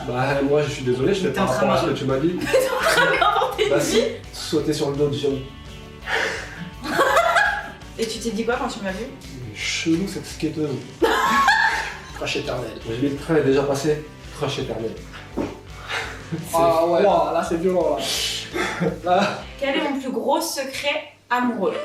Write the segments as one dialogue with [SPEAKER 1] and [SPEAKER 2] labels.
[SPEAKER 1] Bah moi je suis désolé, je fais par rapport à ce que tu m'as dit.
[SPEAKER 2] Mais t'es en train d'inventer une vie.
[SPEAKER 1] Sauter sur le dos de Johnny.
[SPEAKER 2] Et tu t'es dit quoi quand tu m'as vu?
[SPEAKER 1] Chelou cette skateuse.
[SPEAKER 3] Crash éternel.
[SPEAKER 1] J'ai dit le train est déjà passé. Crash éternel.
[SPEAKER 3] Ah ouais, là c'est violent là. Là.
[SPEAKER 2] Quel est mon plus gros secret amoureux?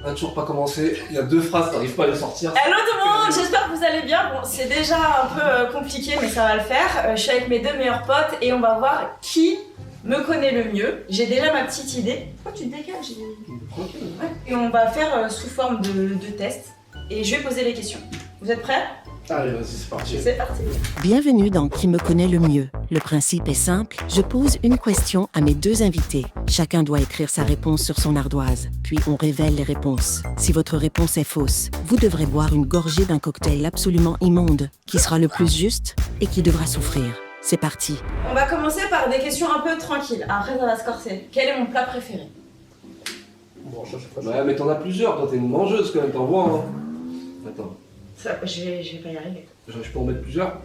[SPEAKER 1] On a toujours pas commencé, il y a 2 phrases, t'arrives pas à les sortir.
[SPEAKER 2] Hello tout le monde, j'espère que vous allez bien. Bon, c'est déjà un peu compliqué, mais ça va le faire. Je suis avec mes 2 meilleurs potes et on va voir qui me connaît le mieux. J'ai déjà ma petite idée. Pourquoi tu te dégages? Ouais. Et on va faire sous forme de test. Et je vais poser les questions. Vous êtes prêts?
[SPEAKER 1] Allez, vas-y, c'est parti.
[SPEAKER 2] C'est parti.
[SPEAKER 4] Bienvenue dans Qui me connaît le mieux. Le principe est simple, je pose une question à mes 2 invités. Chacun doit écrire sa réponse sur son ardoise, puis on révèle les réponses. Si votre réponse est fausse, vous devrez boire une gorgée d'un cocktail absolument immonde, qui sera le plus juste et qui devra souffrir. C'est parti.
[SPEAKER 2] On va commencer par des questions un peu tranquilles. Après, ça va se corser. Quel est mon plat préféré?
[SPEAKER 3] Bon, ça c'est pas
[SPEAKER 1] Ouais, mais t'en as plusieurs, toi t'es une mangeuse quand même, t'en vois hein. Attends,
[SPEAKER 2] Ça, je vais pas y arriver.
[SPEAKER 1] je peux en mettre plusieurs.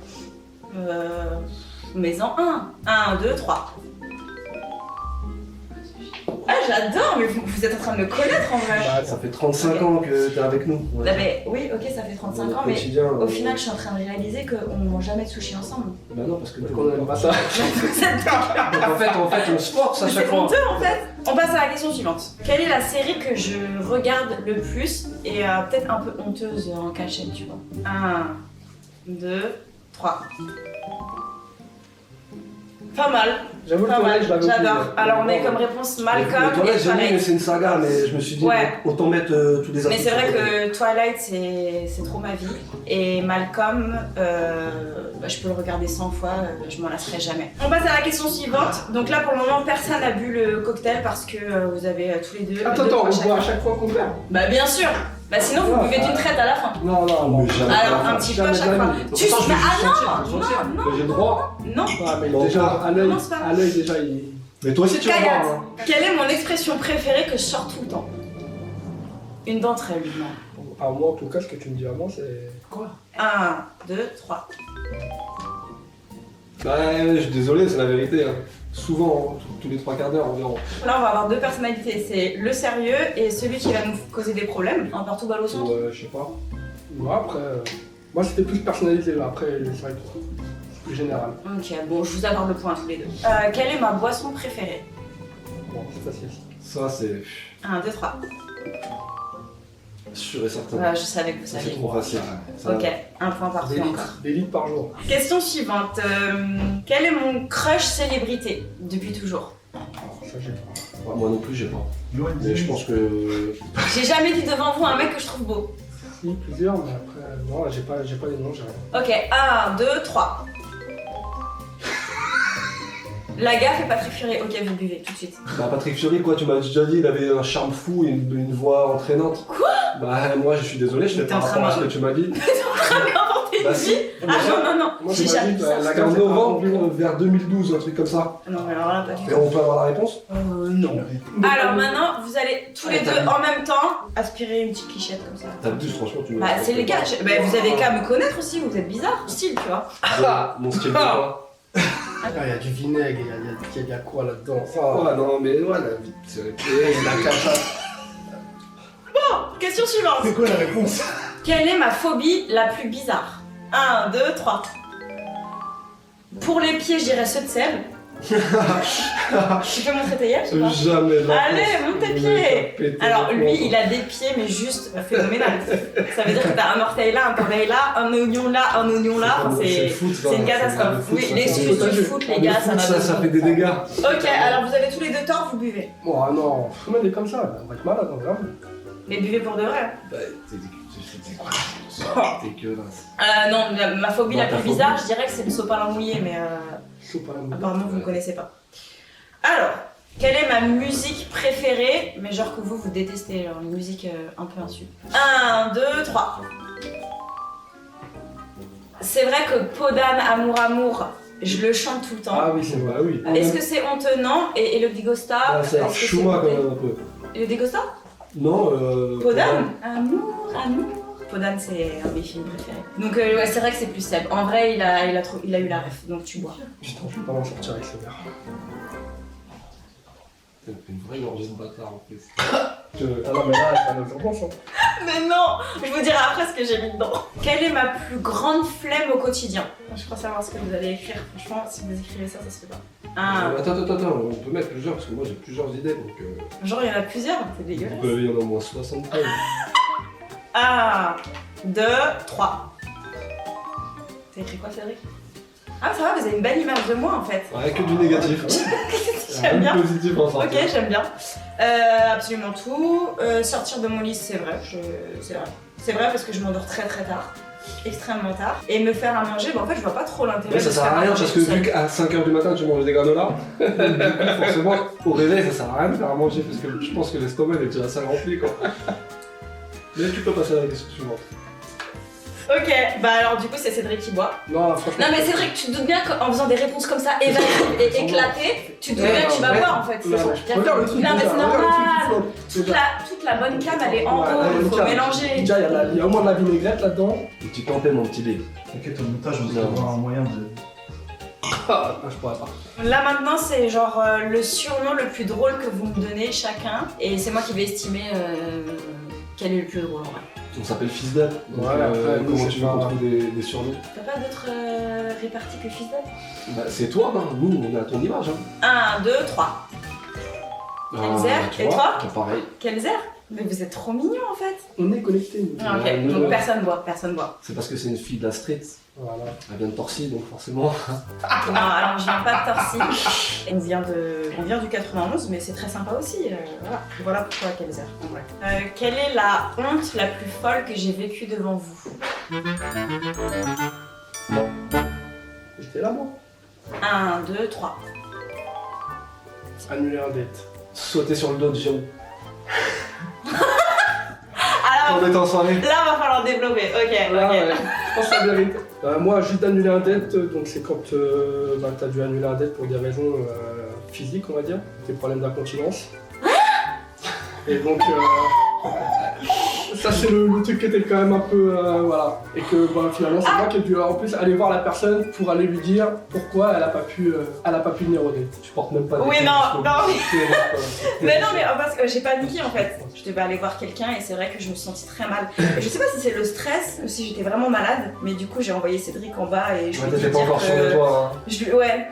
[SPEAKER 2] Mais en un. 1, 2, 3. Ah, j'adore, mais vous êtes en train de me connaître en vrai.
[SPEAKER 1] Bah, ça fait 35 ans que t'es avec nous. Ouais.
[SPEAKER 2] Non, mais, oui, ok, ça fait 35 ans, mais
[SPEAKER 1] Quotidien,
[SPEAKER 2] au final, je suis en train de réaliser qu'on ne mange jamais de sushi ensemble.
[SPEAKER 1] Bah non, parce que
[SPEAKER 3] qu'on aime pas ça.
[SPEAKER 2] Vous êtes d'accord.
[SPEAKER 1] Donc en fait, on se force à
[SPEAKER 2] Mais
[SPEAKER 1] chaque
[SPEAKER 2] c'est
[SPEAKER 1] fois.
[SPEAKER 2] honteux en fait. On passe à la question suivante. Quelle est la série que je regarde le plus et peut-être un peu honteuse en cachette, tu vois? 1, 2, 3. Pas mal.
[SPEAKER 3] J'avoue, le
[SPEAKER 2] Pas mal.
[SPEAKER 3] toilette, je l'avais oublié.
[SPEAKER 2] J'adore. Alors on met comme réponse Malcolm
[SPEAKER 1] Le toilette,
[SPEAKER 2] et
[SPEAKER 1] j'ai mis, mais
[SPEAKER 2] Twilight.
[SPEAKER 1] c'est une saga, mais je me suis dit,
[SPEAKER 2] Ouais.
[SPEAKER 1] autant mettre tous les
[SPEAKER 2] Mais c'est vrai
[SPEAKER 1] artistes.
[SPEAKER 2] que Twilight c'est trop ma vie. Et Malcolm, bah, je peux le regarder 100 fois, je m'en lasserai jamais. On passe à la question suivante. Donc là pour le moment personne n'a bu le cocktail parce que vous avez tous les deux.
[SPEAKER 3] Attends,
[SPEAKER 2] deux
[SPEAKER 3] on
[SPEAKER 2] pour
[SPEAKER 3] boit à
[SPEAKER 2] chacun.
[SPEAKER 3] chaque fois qu'on perd.
[SPEAKER 2] Bah bien sûr. Bah sinon vous
[SPEAKER 3] Non,
[SPEAKER 2] buvez d'une traite à la fin.
[SPEAKER 3] Non, non,
[SPEAKER 1] Mais jamais.
[SPEAKER 2] Alors un petit peu à chaque fois. Tu
[SPEAKER 1] Attends, je vais
[SPEAKER 2] bah,
[SPEAKER 1] juste sentir,
[SPEAKER 2] ah
[SPEAKER 1] je
[SPEAKER 2] non,
[SPEAKER 1] vais sentir.
[SPEAKER 2] non,
[SPEAKER 1] Mais j'ai le droit.
[SPEAKER 2] non.
[SPEAKER 3] Ah, mais
[SPEAKER 1] Bon,
[SPEAKER 3] déjà, à l'œil,
[SPEAKER 2] commence pas.
[SPEAKER 3] déjà, il.
[SPEAKER 1] Mais toi aussi tu vas
[SPEAKER 2] Kayat,
[SPEAKER 1] voir. Hein.
[SPEAKER 2] quelle est mon expression préférée que je sors tout le temps? Une d'entre elles, non.
[SPEAKER 3] À moi, en tout cas, ce que tu me dis à moi, c'est.
[SPEAKER 1] Quoi?
[SPEAKER 2] 1, 2, 3.
[SPEAKER 1] Bah, je suis désolé, c'est la vérité. Hein. Souvent, hein, tous les 3 quarts d'heure environ.
[SPEAKER 2] Là, on va avoir 2 personnalités. C'est le sérieux et celui qui va nous causer des problèmes. Un partout balle au centre.
[SPEAKER 1] Ou, je sais pas.
[SPEAKER 3] Moi, après. Moi, c'était plus personnalisé, là. Après, c'est vrai que c'est plus général.
[SPEAKER 2] Ok, bon, je vous accorde le point à tous les deux. Quelle est ma boisson préférée?
[SPEAKER 3] Bon, c'est facile.
[SPEAKER 1] Ça, c'est
[SPEAKER 2] 1, 2, 3.
[SPEAKER 1] sûr et certain.
[SPEAKER 2] Je savais que vous
[SPEAKER 1] Ça, c'est
[SPEAKER 2] saviez.
[SPEAKER 1] trop facile. Ça va.
[SPEAKER 2] Ok, un point parfait encore.
[SPEAKER 3] Des litres par jour.
[SPEAKER 2] Question suivante. Quel est mon crush célébrité depuis toujours?
[SPEAKER 3] Alors, ça, j'ai pas.
[SPEAKER 1] Ouais, moi non plus, j'ai pas. Mais je pense que.
[SPEAKER 2] J'ai jamais dit devant vous un mec que je trouve beau.
[SPEAKER 3] Si, plusieurs, mais après. Non, là, j'ai pas les noms, j'ai rien.
[SPEAKER 2] Ok, 1, 2, 3. La gaffe et Patrick Fury. Ok, vous buvez tout de suite.
[SPEAKER 1] Bah, Patrick Fury, quoi, tu m'as déjà dit, il avait un charme fou et une voix entraînante.
[SPEAKER 2] Quoi?
[SPEAKER 1] Bah, moi, je suis désolé, je fais
[SPEAKER 2] T'es
[SPEAKER 1] par
[SPEAKER 2] en train
[SPEAKER 1] rapport à
[SPEAKER 2] de-
[SPEAKER 1] ce que tu m'as dit.
[SPEAKER 2] T'es en train d'inventer une
[SPEAKER 1] Bah,
[SPEAKER 2] vie?
[SPEAKER 1] si.
[SPEAKER 2] Ah non, non, non,
[SPEAKER 3] Moi,
[SPEAKER 2] j'ai
[SPEAKER 3] tu m'as
[SPEAKER 2] jamais
[SPEAKER 3] dit,
[SPEAKER 2] dit ça.
[SPEAKER 3] la
[SPEAKER 1] En
[SPEAKER 3] gaffe, c'est pas un
[SPEAKER 1] novembre,
[SPEAKER 3] compliment.
[SPEAKER 1] vers 2012, un truc comme ça.
[SPEAKER 2] Non, mais alors là, pas du
[SPEAKER 1] Et
[SPEAKER 2] tout.
[SPEAKER 1] on peut avoir la réponse?
[SPEAKER 2] Non. Alors maintenant, vous allez tous les
[SPEAKER 1] Ouais,
[SPEAKER 2] deux
[SPEAKER 1] t'as vu.
[SPEAKER 2] en même temps aspirer une petite clichette comme ça.
[SPEAKER 1] T'abuses, franchement, tu me.
[SPEAKER 2] Bah, c'est les gars, bah, vous avez qu'à me connaître aussi, vous êtes bizarre, style, tu vois.
[SPEAKER 1] Mon style de quoi?
[SPEAKER 3] Ah, il y a du vinaigre, il y a quoi là-dedans? Ça.
[SPEAKER 1] Ah non, mais ouais, la vie. C'est la cacha.
[SPEAKER 2] Question suivante.
[SPEAKER 3] C'est quoi la réponse?
[SPEAKER 2] Quelle est ma phobie la plus bizarre? 1, 2, 3. Pour les pieds, je dirais ceux de sel. Tu peux montrer tes yeux ou pas?
[SPEAKER 1] Jamais de la
[SPEAKER 2] Allez,
[SPEAKER 1] France.
[SPEAKER 2] monte tes
[SPEAKER 1] Le
[SPEAKER 2] pieds.
[SPEAKER 1] mec a pété
[SPEAKER 2] Alors
[SPEAKER 1] le
[SPEAKER 2] lui,
[SPEAKER 1] plomb.
[SPEAKER 2] il a des pieds, mais juste phénoménal. Ça veut dire que t'as un orteil là, un oreille là, un oignon là, un oignon là. Enfin,
[SPEAKER 1] le
[SPEAKER 2] c'est
[SPEAKER 1] foot, ça,
[SPEAKER 2] c'est une
[SPEAKER 1] c'est
[SPEAKER 2] catastrophe.
[SPEAKER 1] le foot,
[SPEAKER 2] Oui,
[SPEAKER 1] ça,
[SPEAKER 2] l'excuse
[SPEAKER 1] c'est-
[SPEAKER 2] du foot, les
[SPEAKER 1] Le
[SPEAKER 2] gars,
[SPEAKER 1] foot,
[SPEAKER 2] ça va
[SPEAKER 1] ça fait des dégâts.
[SPEAKER 2] Ok, alors vous avez tous les deux tort, vous buvez.
[SPEAKER 3] Bon, ah non, comment on est comme ça? On va être malade, hein, vraiment.
[SPEAKER 2] Mais buvez pour de vrai.
[SPEAKER 1] Bah, t'es dégueulasse.
[SPEAKER 2] Non, ma phobie
[SPEAKER 1] Bon,
[SPEAKER 2] la
[SPEAKER 1] ta
[SPEAKER 2] plus
[SPEAKER 1] phobie.
[SPEAKER 2] bizarre, je dirais que c'est le sopalin mouillé, mais
[SPEAKER 3] Chaud pas la mouille.
[SPEAKER 2] apparemment vous ne connaissez pas. Alors, quelle est ma musique préférée, mais genre que vous détestez, genre une musique un peu insulte. 1, 2, 3. C'est vrai que Peau d'âne, Amour Amour, Je le chante tout le temps.
[SPEAKER 3] Ah oui, c'est vrai, oui.
[SPEAKER 2] Est-ce que c'est honteux? Non. Et le Digosta?
[SPEAKER 1] Ah, c'est
[SPEAKER 2] est-ce que c'est
[SPEAKER 1] Chouma quand
[SPEAKER 2] honteux?
[SPEAKER 1] même un peu.
[SPEAKER 2] Et le Digosta?
[SPEAKER 1] Non,
[SPEAKER 2] Podane? Amour, amour. Podane, c'est un de mes films préférés. Donc, ouais, c'est vrai que c'est plus Seb. En vrai, il a eu la ref, donc tu bois.
[SPEAKER 3] Putain, je vais pas m'en sortir avec ce verre.
[SPEAKER 1] C'est une vraie gorgée de bâtard en plus.
[SPEAKER 3] Ah non, mais là, c'est pas notre enfance. Hein.
[SPEAKER 2] Mais non! Je vous dirai après ce que j'ai mis dedans. Quelle est ma plus grande flemme au quotidien? Je crois savoir ce que vous allez écrire. Franchement, si vous écrivez ça, ça se fait pas. Ah,
[SPEAKER 1] Attends, on peut mettre plusieurs parce que moi j'ai plusieurs idées donc.
[SPEAKER 2] genre il y en a plusieurs, c'est dégueulasse.
[SPEAKER 1] Il y en a au moins 60.
[SPEAKER 2] 1, 2, 3. T'as écrit quoi, Cédric? Ah, ça va, vous avez une belle image de moi en fait.
[SPEAKER 1] Ouais, que du négatif.
[SPEAKER 2] J'aime bien.
[SPEAKER 1] Positif en sortant.
[SPEAKER 2] Ok, j'aime bien. Absolument tout. Sortir de mon lit, c'est vrai. C'est vrai. C'est vrai parce que je m'endors très très tard. Extrêmement tard. Et me faire à manger, bah en fait, je vois pas trop l'intérêt.
[SPEAKER 1] Mais ça
[SPEAKER 2] de
[SPEAKER 1] sert
[SPEAKER 2] faire
[SPEAKER 1] à rien
[SPEAKER 2] manger
[SPEAKER 1] parce que
[SPEAKER 2] tout seul.
[SPEAKER 1] vu qu'à 5h du matin tu manges des granolas, du coup, forcément au réveil ça sert à rien de faire à manger parce que je pense que l'estomac est déjà assez rempli quoi. Mais tu peux passer à la question suivante.
[SPEAKER 2] Ok, bah alors du coup, c'est Cédric qui boit.
[SPEAKER 3] Non, franchement.
[SPEAKER 2] Non, mais Cédric, tu te doutes bien qu'en faisant des réponses comme ça évacuées et éclatées, tu te doutes bien que tu vas boire en fait.
[SPEAKER 3] Non, regarde le truc.
[SPEAKER 2] Non, mais c'est
[SPEAKER 3] déjà, regarde le truc
[SPEAKER 2] normal.
[SPEAKER 3] du flot.
[SPEAKER 2] Toute la bonne cam, elle est en
[SPEAKER 3] Ouais,
[SPEAKER 2] haut, il faut
[SPEAKER 3] déjà,
[SPEAKER 2] mélanger.
[SPEAKER 3] Déjà, il y a au moins de la vinaigrette là-dedans.
[SPEAKER 1] Et tu tempais mon petit lait.
[SPEAKER 5] T'inquiète, au montage, on
[SPEAKER 1] Non.
[SPEAKER 5] doit avoir un moyen de.
[SPEAKER 3] Ah, je pourrais pas.
[SPEAKER 2] Là maintenant, c'est genre le surnom le plus drôle que vous me donnez chacun. Et c'est moi qui vais estimer quel est le plus drôle en vrai.
[SPEAKER 1] On s'appelle Fils d'Ab. Donc,
[SPEAKER 3] Ouais, après, nous,
[SPEAKER 1] comment
[SPEAKER 3] c'est
[SPEAKER 1] tu veux
[SPEAKER 3] pas-
[SPEAKER 1] qu'on trouve des surnoms?
[SPEAKER 2] T'as pas d'autres réparties que fils d'Ab?
[SPEAKER 1] Bah, c'est toi, hein. Nous on est à ton image. Hein.
[SPEAKER 2] 1, 2, 3. Kelzer,
[SPEAKER 1] tu
[SPEAKER 2] et
[SPEAKER 1] vois,
[SPEAKER 2] toi
[SPEAKER 1] c'est pareil.
[SPEAKER 2] Kelzer? Mais vous êtes trop mignons en fait.
[SPEAKER 3] On est connectés, nous.
[SPEAKER 2] Ah, ok,
[SPEAKER 1] Ouais,
[SPEAKER 2] donc
[SPEAKER 1] nous,
[SPEAKER 2] personne boit, personne boit.
[SPEAKER 1] C'est parce que c'est une fille de la street.
[SPEAKER 3] Voilà.
[SPEAKER 1] Elle vient de Torcy donc forcément.
[SPEAKER 2] Non, alors je viens pas de Torcy. On vient du 91, mais c'est très sympa aussi. Voilà pourquoi Kelzer. En vrai. Quelle est la honte la plus folle que j'ai vécue devant vous?
[SPEAKER 3] J'étais là, moi.
[SPEAKER 2] 1, 2, 3.
[SPEAKER 3] Annuler un date.
[SPEAKER 1] Sauter sur le dos de Jérôme.
[SPEAKER 2] Alors,
[SPEAKER 1] On est en soirée.
[SPEAKER 2] là, va falloir développer. Ok,
[SPEAKER 3] Là,
[SPEAKER 2] ok.
[SPEAKER 3] ouais, je pense que ça mérite. Moi, juste annuler un date, donc c'est quand t'as dû annuler un date pour des raisons physiques, on va dire, des problèmes d'incontinence. Et donc, ça c'est le truc qui était quand même un peu, voilà. Et que finalement, c'est moi qui ai dû en plus aller voir la personne pour aller lui dire pourquoi elle a pas pu venir au date.
[SPEAKER 1] Tu portes même pas
[SPEAKER 2] Oui,
[SPEAKER 1] des
[SPEAKER 2] non,
[SPEAKER 1] coups,
[SPEAKER 2] non,
[SPEAKER 1] c'est terrible, quoi.
[SPEAKER 2] Mais non, mais parce que j'ai paniqué en fait. Je devais aller voir quelqu'un et c'est vrai que je me sentis très mal. Et je sais pas si c'est le stress ou si j'étais vraiment malade, mais du coup j'ai envoyé Cédric en bas et je
[SPEAKER 1] Ouais,
[SPEAKER 2] lui ai dit
[SPEAKER 1] t'étais pas
[SPEAKER 2] de
[SPEAKER 1] encore
[SPEAKER 2] dire
[SPEAKER 1] sûr de
[SPEAKER 2] que...
[SPEAKER 1] toi. Hein.
[SPEAKER 2] Ouais.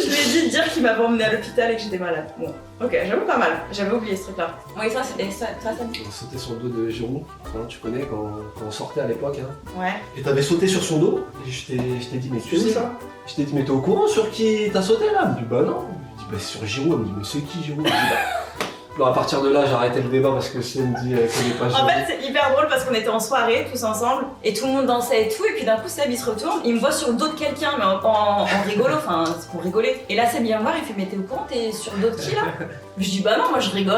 [SPEAKER 2] Je lui ai dit de dire qu'il m'avait emmené à l'hôpital et que j'étais malade. Bon, ok, j'avoue pas mal. J'avais oublié ce truc-là. Bon, et toi, ça
[SPEAKER 1] On sautait sur le dos de Jérôme, hein, tu connais quand on sortait à l'époque. Hein.
[SPEAKER 2] Ouais.
[SPEAKER 1] Et t'avais sauté sur son dos, et je t'ai dit, mais tu
[SPEAKER 3] C'est où
[SPEAKER 1] sais,
[SPEAKER 3] ça?
[SPEAKER 1] je t'ai dit, mais t'es au courant sur qui t'as sauté là? Elle me dit, bah non. Je dis, bah sur Jérôme. Elle me dit, mais c'est qui Jérôme? Je dis, bah. Bon, à partir de là, j'ai arrêté le débat parce que si elle me dit, elle connaît pas
[SPEAKER 2] En
[SPEAKER 1] Jérôme.
[SPEAKER 2] fait, c'est hyper drôle parce qu'on était en soirée tous ensemble et tout le monde dansait et tout. Et puis d'un coup, Seb il se retourne, il me voit sur le dos de quelqu'un, mais en rigolo, enfin, c'est pour rigoler. Et là, Seb vient me voir, il fait, mais t'es au courant, t'es sur le dos de qui là? Je dis, bah non, moi je rigole,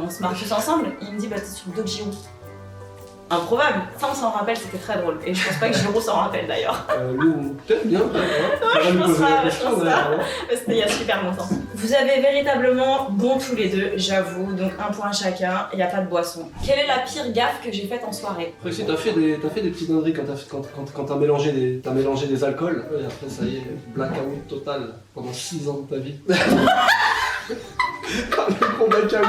[SPEAKER 2] on se marre tous ensemble. Il me dit, bah t'es sur le dos de Giroud. Improbable. Ça, on s'en rappelle, c'était très drôle. Et je pense pas que Giroud s'en rappelle d'ailleurs.
[SPEAKER 1] Lui, peut-être bien, peut-être. Hein. On va lui
[SPEAKER 2] pense
[SPEAKER 1] poser
[SPEAKER 2] pas,
[SPEAKER 1] la
[SPEAKER 2] je
[SPEAKER 1] question
[SPEAKER 2] pense
[SPEAKER 1] d'ailleurs. hein.
[SPEAKER 2] C'était il y a super longtemps. Vous avez véritablement bon tous les deux, j'avoue. Donc un point chacun, il n'y a pas de boisson. Quelle est la pire gaffe que j'ai faite en soirée?
[SPEAKER 1] Après, si t'as fait des petites dingueries quand t'as mélangé des alcools, et après ça y est, blackout total pendant 6 ans de ta vie.
[SPEAKER 3] Le gros blackout.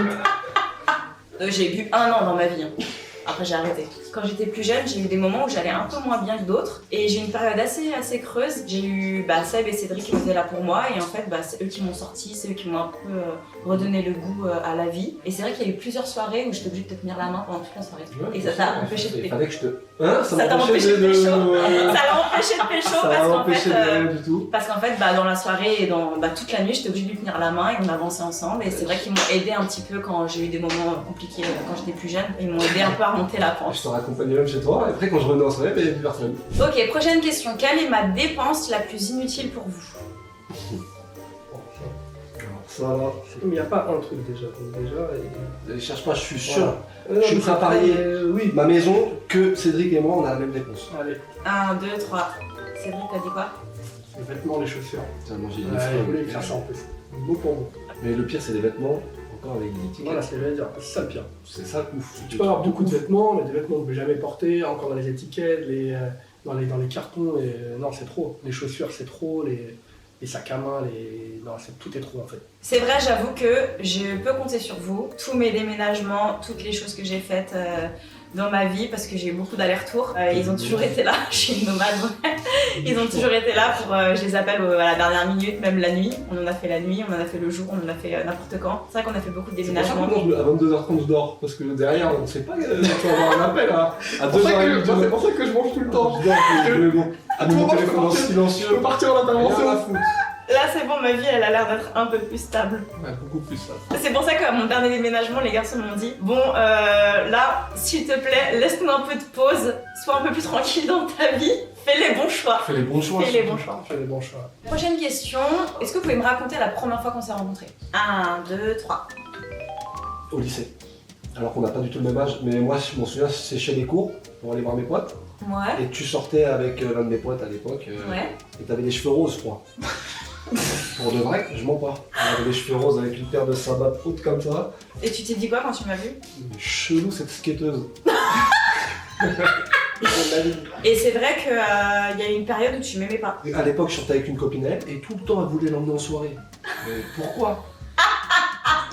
[SPEAKER 2] J'ai bu 1 an dans ma vie. Hein. Après j'ai arrêté. Quand j'étais plus jeune, j'ai eu des moments où j'allais un peu moins bien que d'autres. Et j'ai eu une période assez creuse. J'ai eu Seb et Cédric qui étaient là pour moi. Et en fait, c'est eux qui m'ont sorti, c'est eux qui m'ont un peu redonné le goût à la vie. Et c'est vrai qu'il y a eu plusieurs soirées où j'étais obligée de te tenir la main pendant toute la soirée. Et ça t'a empêché de
[SPEAKER 1] Il
[SPEAKER 2] pécho.
[SPEAKER 1] fallait que je te. Hein?
[SPEAKER 2] Ça t'a empêché de pécho.
[SPEAKER 1] ouais.
[SPEAKER 2] Ça l'a empêché de pécho
[SPEAKER 1] Ça
[SPEAKER 2] parce
[SPEAKER 1] m'a
[SPEAKER 2] qu'en
[SPEAKER 1] empêché de
[SPEAKER 2] fait...
[SPEAKER 1] rien du tout.
[SPEAKER 2] Parce qu'en fait, dans la soirée et dans toute la nuit, j'étais obligée de lui tenir la main et on avançait ensemble. Et c'est vrai qu'ils m'ont aidé un petit peu quand j'ai eu des moments compliqués quand j'étais plus jeune. Ils m'ont aidé un peu à remonter la pente.
[SPEAKER 1] Je te raccompagnais même chez toi, et après quand je revenais en soirée, il n'y avait plus personne.
[SPEAKER 2] Ok, prochaine question. Quelle est ma dépense la plus inutile pour vous?
[SPEAKER 1] Alors ça,
[SPEAKER 3] Il n'y a pas un truc déjà. Donc déjà,
[SPEAKER 1] cherche pas, je suis sûr.
[SPEAKER 3] voilà.
[SPEAKER 1] Je suis prêt à parier.
[SPEAKER 3] Oui.
[SPEAKER 1] Ma maison, que Cédric et moi, on a la même réponse.
[SPEAKER 3] Allez.
[SPEAKER 2] 1, 2, 3. Cédric, t'as dit quoi?
[SPEAKER 3] Les vêtements, les chaussures.
[SPEAKER 1] T'as mangé
[SPEAKER 3] Ouais, il voulait écrire ça en plus. Mot pour mot.
[SPEAKER 1] Mais le pire, c'est les vêtements, encore avec les étiquettes.
[SPEAKER 3] Voilà, c'est ce que j'allais dire. C'est ça le pire.
[SPEAKER 1] C'est ça le ouf.
[SPEAKER 3] Tu peux avoir beaucoup de vêtements, mais des vêtements que je ne vais jamais porter, encore dans les étiquettes, dans les cartons. Non, c'est trop. Les chaussures, c'est trop. Les sacs à main, non, tout est trop en fait.
[SPEAKER 2] C'est vrai, j'avoue que je peux compter sur vous. Tous mes déménagements, toutes les choses que j'ai faites dans ma vie, parce que j'ai eu beaucoup d'allers-retours. Ils ont toujours été là, je suis une nomade. Ils ont toujours été là pour, je les appelle à la dernière minute, même la nuit. On en a fait la nuit, on en a fait le jour, on en a fait n'importe quand. C'est vrai qu'on a fait beaucoup de déménagements.
[SPEAKER 1] À 22h30 je dors, parce que derrière on ne sait pas tu vas avoir un appel à 2h30.
[SPEAKER 3] C'est pour ça que je mange tout le temps.
[SPEAKER 1] Je dors, mais bon, à mon téléphone en silencieux.
[SPEAKER 3] Je peux partir en intervention.
[SPEAKER 1] Rien à foutre.
[SPEAKER 2] Là, c'est bon, ma vie, elle a l'air d'être un peu plus stable.
[SPEAKER 1] Ouais, beaucoup plus ça.
[SPEAKER 2] C'est pour ça qu'à mon dernier déménagement, les garçons m'ont dit bon, là, s'il te plaît, laisse-nous un peu de pause, sois un peu plus tranquille dans ta vie, fais les bons choix.
[SPEAKER 1] Fais les bons choix.
[SPEAKER 2] Fais les bons choix.
[SPEAKER 3] Fais les bons choix.
[SPEAKER 2] Prochaine question, est-ce que vous pouvez me raconter la première fois qu'on s'est rencontrés? 1, 2, 3.
[SPEAKER 1] Au lycée. Alors qu'on n'a pas du tout le même âge, mais moi je m'en souviens, c'est chez les cours pour aller voir mes potes.
[SPEAKER 2] Ouais.
[SPEAKER 1] Et tu sortais avec l'un de mes potes à l'époque.
[SPEAKER 2] Ouais.
[SPEAKER 1] Et t'avais des cheveux roses, je crois. Pour de vrai, je mens pas. J'avais des cheveux roses avec une paire de sabbats hautes comme ça.
[SPEAKER 2] Et tu t'es dit quoi quand tu m'as vu?
[SPEAKER 1] Chelou cette skateuse.
[SPEAKER 2] Et c'est vrai qu'il y a eu une période où tu m'aimais pas.
[SPEAKER 1] Et à l'époque, je sortais avec une copinette et tout le temps elle voulait l'emmener en soirée. Mais pourquoi?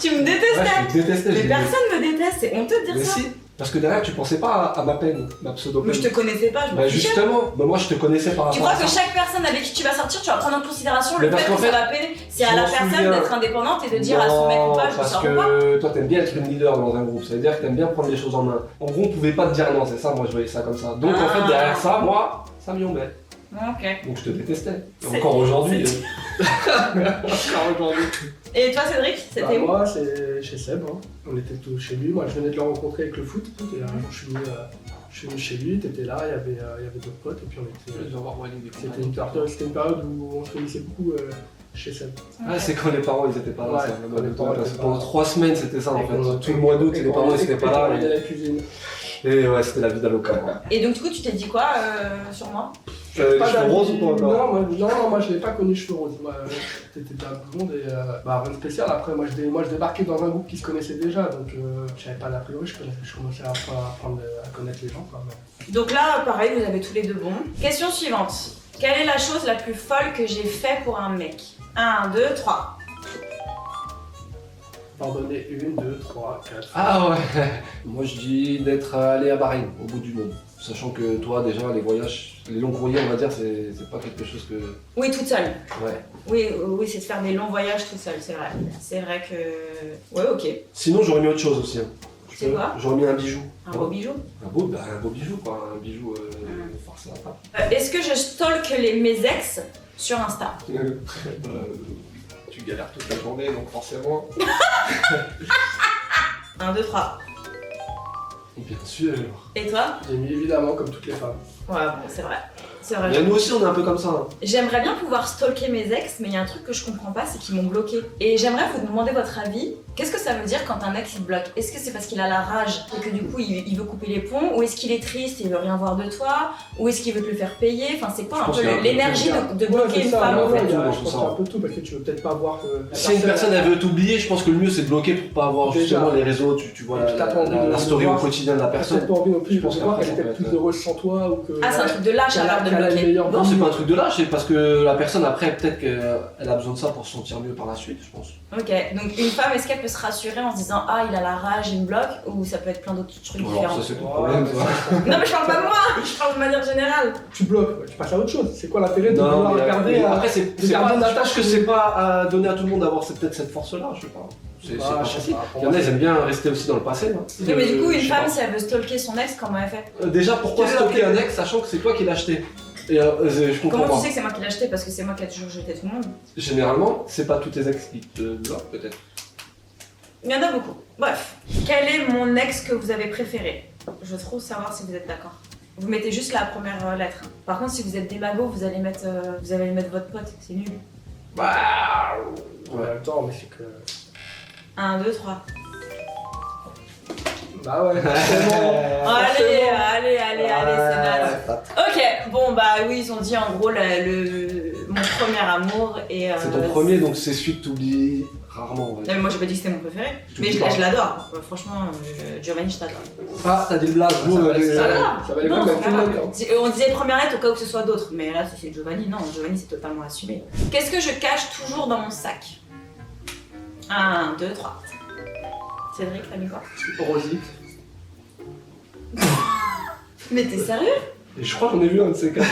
[SPEAKER 2] Tu me détestais.
[SPEAKER 1] Ouais, je me détestais.
[SPEAKER 2] Mais
[SPEAKER 1] je
[SPEAKER 2] personne me déteste, c'est honteux de dire
[SPEAKER 1] Mais
[SPEAKER 2] ça.
[SPEAKER 1] si, parce que derrière tu pensais pas à ma peine, ma pseudo-peine.
[SPEAKER 2] Mais je te connaissais pas, je m'en
[SPEAKER 1] Bah
[SPEAKER 2] fichais.
[SPEAKER 1] justement, bah moi je te connaissais par
[SPEAKER 2] Tu
[SPEAKER 1] rapport
[SPEAKER 2] crois
[SPEAKER 1] à
[SPEAKER 2] que
[SPEAKER 1] ça.
[SPEAKER 2] chaque personne avec qui tu vas sortir, tu vas prendre en considération
[SPEAKER 1] Mais
[SPEAKER 2] le
[SPEAKER 1] parce
[SPEAKER 2] fait
[SPEAKER 1] qu'en
[SPEAKER 2] que ça
[SPEAKER 1] fait,
[SPEAKER 2] va peiner? C'est
[SPEAKER 1] je
[SPEAKER 2] à la
[SPEAKER 1] m'en
[SPEAKER 2] personne
[SPEAKER 1] souviens.
[SPEAKER 2] d'être indépendante et de dire à son mec ou pas, je
[SPEAKER 1] parce
[SPEAKER 2] sors ou pas.
[SPEAKER 1] que toi t'aimes bien être une leader dans un groupe, ça veut dire que t'aimes bien prendre les choses en main. En gros on pouvait pas te dire non, c'est ça, moi je voyais ça comme ça. Donc en fait derrière ça, moi, ça m'y embête.
[SPEAKER 2] Ok.
[SPEAKER 1] Donc je te détestais. Et
[SPEAKER 2] C'est-
[SPEAKER 1] encore aujourd'hui.
[SPEAKER 3] Encore aujourd'hui.
[SPEAKER 2] Et toi Cédric, c'était où?
[SPEAKER 3] Moi, c'est chez Seb. Hein. On était tous chez lui. Moi, je venais de le rencontrer avec le foot. Et un jour, je suis venu chez lui. T'étais là, il y avait d'autres potes. Et puis, on était. C'était une période où on se réunissait beaucoup chez Seb.
[SPEAKER 1] Ah, c'est quand les parents ils étaient pas là,
[SPEAKER 3] Ouais,
[SPEAKER 1] ça.
[SPEAKER 3] quand les parents étaient pas
[SPEAKER 1] Pendant
[SPEAKER 3] là.
[SPEAKER 1] 3 semaines c'était ça en
[SPEAKER 3] Et
[SPEAKER 1] fait.
[SPEAKER 3] qu'on-
[SPEAKER 1] Tout le mois d'août,
[SPEAKER 3] et
[SPEAKER 1] les
[SPEAKER 3] qu'on-
[SPEAKER 1] parents ils
[SPEAKER 3] et
[SPEAKER 1] étaient
[SPEAKER 3] qu'on
[SPEAKER 1] pas là.
[SPEAKER 3] allait à la cuisine.
[SPEAKER 1] Et ouais, c'était la vie d'avocat.
[SPEAKER 2] Et donc du coup tu t'es dit quoi sur moi?
[SPEAKER 1] Les cheveux
[SPEAKER 3] d'amis.
[SPEAKER 1] roses ou pas encore?
[SPEAKER 3] Non, moi je l'ai pas connu cheveux roses. Moi, t'étais un blonde et rien de spécial. Après, moi je débarquais dans un groupe qui se connaissait déjà, donc j'avais pas d'a priori, je commençais à apprendre à connaître les gens. Quoi, mais...
[SPEAKER 2] Donc là pareil, vous avez tous les deux bon. Question suivante. Quelle est la chose la plus folle que j'ai fait pour un mec? 1, 2, 3.
[SPEAKER 3] Pardonnez 1, 2, 3, 4.
[SPEAKER 1] Ah ouais. Moi je dis d'être allé à Bahreïn, au bout du monde. Sachant que toi déjà les voyages, les longs courriers on va dire, c'est pas quelque chose que...
[SPEAKER 2] Oui, toute seule.
[SPEAKER 1] Ouais.
[SPEAKER 2] Oui, c'est de faire des longs voyages toute seule, c'est vrai. C'est vrai que... Ouais, ok.
[SPEAKER 1] Sinon j'aurais mis autre chose aussi. Hein.
[SPEAKER 2] C'est quoi?
[SPEAKER 1] J'aurais mis un bijou.
[SPEAKER 2] Un beau bijou.
[SPEAKER 1] Un beau bijou quoi, un bijou forcé à part.
[SPEAKER 2] Est-ce que je stalk mes ex sur Insta?
[SPEAKER 1] Tu galères toute la journée donc forcément.
[SPEAKER 2] 1, 2, 3.
[SPEAKER 1] Bien sûr.
[SPEAKER 2] Et toi?
[SPEAKER 3] J'ai mis évidemment comme toutes les femmes.
[SPEAKER 2] Ouais, bon, c'est vrai. C'est vrai.
[SPEAKER 1] Mais nous aussi on est un peu comme ça. Hein.
[SPEAKER 2] J'aimerais bien pouvoir stalker mes ex, mais il y a un truc que je comprends pas, c'est qu'ils m'ont bloqué. Et j'aimerais vous demander votre avis. Qu'est-ce que ça veut dire quand un ex il te bloque? Est-ce que c'est parce qu'il a la rage et que du coup il veut couper les ponts? Ou est-ce qu'il est triste et il veut rien voir de toi? Ou est-ce qu'il veut te le faire payer? Enfin, c'est quoi
[SPEAKER 1] Je
[SPEAKER 2] un
[SPEAKER 1] pense
[SPEAKER 2] peu
[SPEAKER 1] qu'il y a un peu
[SPEAKER 2] l'énergie de bloquer une femme en fait?
[SPEAKER 3] Je
[SPEAKER 1] Ouais,
[SPEAKER 3] pense
[SPEAKER 1] je
[SPEAKER 3] qu'il y a
[SPEAKER 1] sens.
[SPEAKER 3] un peu tout parce que tu veux peut-être pas voir que. la
[SPEAKER 1] Si une personne elle veut t'oublier, je pense que le mieux c'est de bloquer pour pas avoir
[SPEAKER 3] Déjà.
[SPEAKER 1] justement les réseaux, tu vois
[SPEAKER 3] Et puis t'as pas envie de
[SPEAKER 1] la story au
[SPEAKER 3] voir.
[SPEAKER 1] quotidien de la
[SPEAKER 3] T'as
[SPEAKER 1] personne.
[SPEAKER 3] peut-être pas envie non plus
[SPEAKER 1] Je
[SPEAKER 3] de
[SPEAKER 1] pense
[SPEAKER 3] voir
[SPEAKER 1] qu'après,
[SPEAKER 3] qu'elle
[SPEAKER 1] ça
[SPEAKER 3] était
[SPEAKER 1] peut
[SPEAKER 3] plus
[SPEAKER 1] être-
[SPEAKER 3] heureuse sans toi ou que.
[SPEAKER 2] Ah, c'est un truc de lâche alors de
[SPEAKER 3] qu'elle a une
[SPEAKER 2] bloquer.
[SPEAKER 3] meilleure
[SPEAKER 1] Non,
[SPEAKER 3] vie.
[SPEAKER 1] c'est pas un truc de lâche, c'est parce que la personne après peut-être qu'elle a besoin de ça pour se sentir mieux par la suite, je pense.
[SPEAKER 2] Ok, donc une femme, est-ce qu'elle peut se rassurer en se disant ah il a la rage, il me bloque? Ou ça peut être plein d'autres trucs
[SPEAKER 1] Alors
[SPEAKER 2] différents?
[SPEAKER 1] ça c'est ton
[SPEAKER 3] Ouais,
[SPEAKER 1] problème,
[SPEAKER 3] mais
[SPEAKER 1] toi.
[SPEAKER 2] Non mais je parle pas de moi, je parle de manière générale.
[SPEAKER 3] Tu bloques, tu passes à autre chose. C'est quoi l'intérêt de
[SPEAKER 1] Non,
[SPEAKER 3] vouloir
[SPEAKER 1] mais
[SPEAKER 3] regarder
[SPEAKER 1] après c'est
[SPEAKER 3] garder
[SPEAKER 1] pas,
[SPEAKER 3] une
[SPEAKER 1] je pense
[SPEAKER 3] attache
[SPEAKER 1] que c'est pas à donner à tout le monde d'avoir peut-être cette force-là, je sais pas. C'est pas facile. Il y en a, ils aiment bien rester aussi dans le passé. Hein.
[SPEAKER 2] Oui, mais du coup, une
[SPEAKER 1] Je sais
[SPEAKER 2] femme,
[SPEAKER 1] pas.
[SPEAKER 2] si elle veut stalker son ex, comment elle fait?
[SPEAKER 1] Déjà, pourquoi
[SPEAKER 3] Quelle est
[SPEAKER 1] stocker
[SPEAKER 3] la-
[SPEAKER 1] un ex sachant que c'est toi qui l'as acheté? Et je comprends
[SPEAKER 2] Comment
[SPEAKER 1] pas.
[SPEAKER 2] tu sais que c'est moi qui l'ai acheté? Parce que c'est moi qui ai toujours jeté tout le monde.
[SPEAKER 1] Généralement, c'est pas tous tes ex qui te bloquent, peut-être.
[SPEAKER 2] Il y en a beaucoup. Bref. Quel est mon ex que vous avez préféré? Je veux trop savoir si vous êtes d'accord. Vous mettez juste la première lettre. Par contre, si vous êtes des magos, vous allez mettre votre pote. C'est nul.
[SPEAKER 3] Bah. En même temps, mais c'est que.
[SPEAKER 2] 1, 2, 3.
[SPEAKER 3] Bah ouais, forcément.
[SPEAKER 2] Allez, c'est naze. Ok, bon bah oui, ils ont dit en gros mon premier amour et.
[SPEAKER 1] C'est ton premier, donc c'est celui que t'oublies rarement. Ouais.
[SPEAKER 2] Non, mais moi j'ai pas dit que c'était mon préféré, mais
[SPEAKER 1] t'oublies pas.
[SPEAKER 2] je l'adore. Franchement, Giovanni, je t'adore.
[SPEAKER 1] Ah, t'as dit le blaze.
[SPEAKER 3] Ça va aller,
[SPEAKER 2] Ça va.
[SPEAKER 3] ça va aller
[SPEAKER 2] Non,
[SPEAKER 3] quand même
[SPEAKER 2] c'est
[SPEAKER 3] avec
[SPEAKER 2] pas
[SPEAKER 3] tout le
[SPEAKER 2] grave.
[SPEAKER 3] monde.
[SPEAKER 2] On disait première lettre au cas où que ce soit d'autres, mais là c'est Giovanni. Non, Giovanni c'est totalement assumé. Qu'est-ce que je cache toujours dans mon sac? 1, 2, 3. Cédric, t'as mis quoi?
[SPEAKER 3] Rosite.
[SPEAKER 2] Mais t'es sérieux?
[SPEAKER 1] Et je crois qu'on a vu un de ces cas.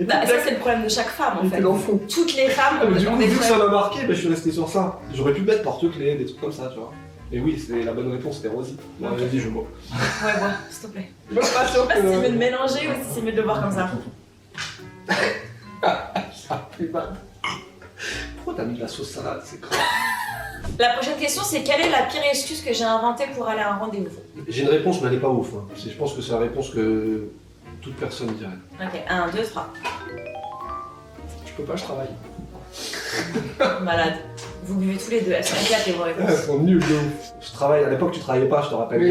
[SPEAKER 2] Bah, ça c'est le problème de chaque femme en
[SPEAKER 3] Il
[SPEAKER 2] fait.
[SPEAKER 3] était dans le fond.
[SPEAKER 2] Toutes les femmes
[SPEAKER 1] Ah, mais du
[SPEAKER 2] ont
[SPEAKER 1] coup,
[SPEAKER 2] des
[SPEAKER 1] vu que ça
[SPEAKER 2] problèmes.
[SPEAKER 1] m'a marqué, bah, je suis resté sur ça. J'aurais pu mettre porte-clés, des trucs comme ça, tu vois. Et oui, c'est la bonne réponse, c'était Rosie. Bon, j'ai dit, je bois.
[SPEAKER 2] Ouais, bois, s'il te plaît.
[SPEAKER 3] Je suis pas sûr
[SPEAKER 2] Je sais pas si c'est mieux de
[SPEAKER 3] que.
[SPEAKER 2] mélanger ou si c'est mieux de le voir comme ça.
[SPEAKER 1] Pourquoi t'as mis de la sauce salade? C'est grave.
[SPEAKER 2] La prochaine question c'est quelle est la pire excuse que j'ai inventée pour aller à un rendez-vous?
[SPEAKER 1] J'ai une réponse, mais elle est pas ouf. Hein. Je pense que c'est la réponse que toute personne dirait.
[SPEAKER 2] Ok, 1, 2, 3.
[SPEAKER 3] Je peux pas, je travaille.
[SPEAKER 2] Malade. Vous buvez tous les deux, elles sont éclatées vos
[SPEAKER 1] Elles
[SPEAKER 2] réponses.
[SPEAKER 1] sont nulles de ouf. Je travaille, à l'époque tu travaillais pas, je te rappelle.